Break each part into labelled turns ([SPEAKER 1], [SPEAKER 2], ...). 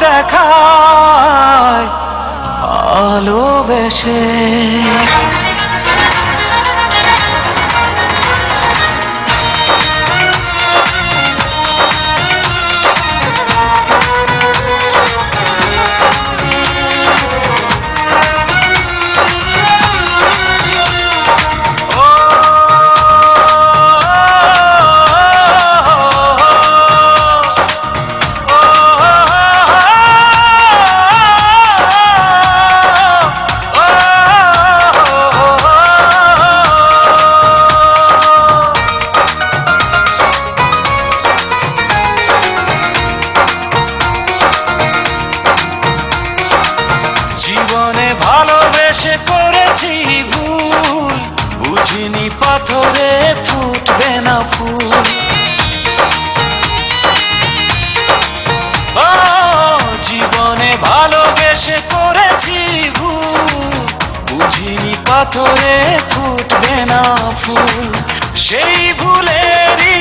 [SPEAKER 1] দেখায় ভালোবেসে। জীবনে ভালোবেসে করেছি ভুল, বুঝিনি পাথরে ফুটবে না ফুল। ও জীবনে ভালোবেসে করেছি ভুল, বুঝিনি পাথরে ফুটবে না ফুল। সেই ভুলেরই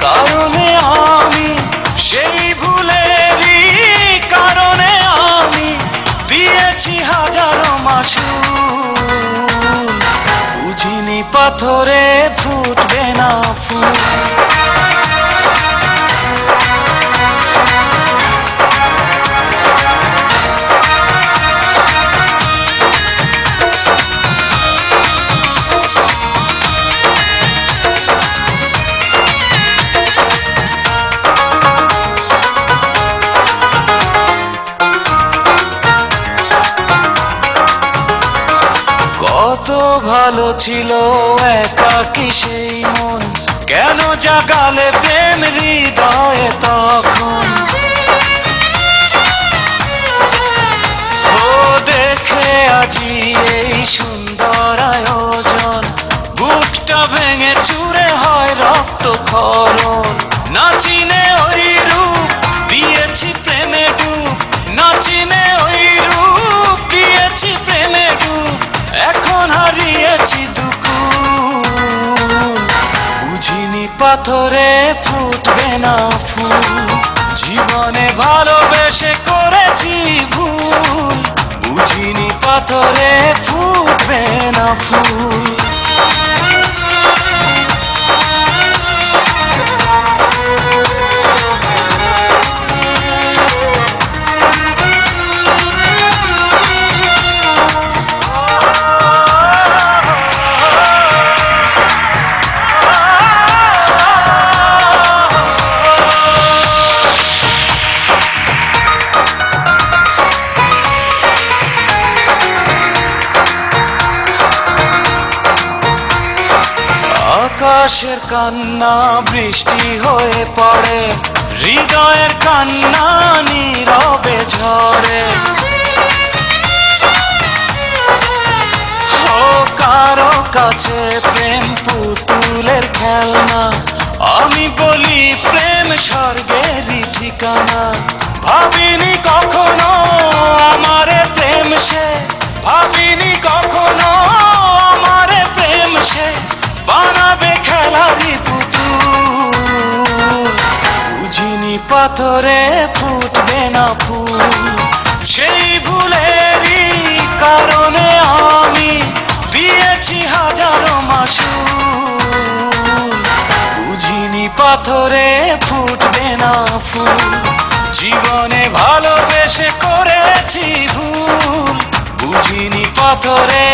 [SPEAKER 1] কারণে আমি, সেই ভুলেরই কারণে আমি দিয়েছি হাজারো মাসুল, বুঝিনি পাথরে ফুটবে না ফুল। কত ভালো ছিল একাকী সেই মন, কেন জাগালে প্রেম হৃদয়ে তখন। ও দেখে আজি এই সুন্দর আয়োজন, বুকটা ভেঙে চুরে হয় রক্তক্ষরণ। না চিনে ওই রূপ দিয়েছি প্রেমে ডুব, না চিনে ওই রূপ দিয়েছি প্রেমে ডুব। এখন হারিয়েছি দুকুল, বুঝিনি পাথরে ফুটবে না ফুল। জীবনে ভালোবেসে করেছি ভুল, বুঝিনি পাথরে ফুটবে না ফুল। আকাশের কান্না বৃষ্টি হয়ে পড়ে, হৃদয়ের কান্না নীরবে ঝরে। ও কারো কাছে প্রেম পুতুলের খেলনা, আমি বলি প্রেম স্বর্গেরই ঠিকানা। ভাবিনি কখনো আমারে প্রেম সে, ভাবিনি কখনো আমারে প্রেম সে বানাবে খেলারি পুতুল, বুঝিনি পাথরে ফুটবে না ফুল। সেই ভুলেরই কারণে আমি দিয়েছি হাজারো মাসুল, বুঝিনি পাথরে ফুটবে না ফুল। জীবনে ভালোবেসে করেছি ভুল, বুঝিনি পাথরে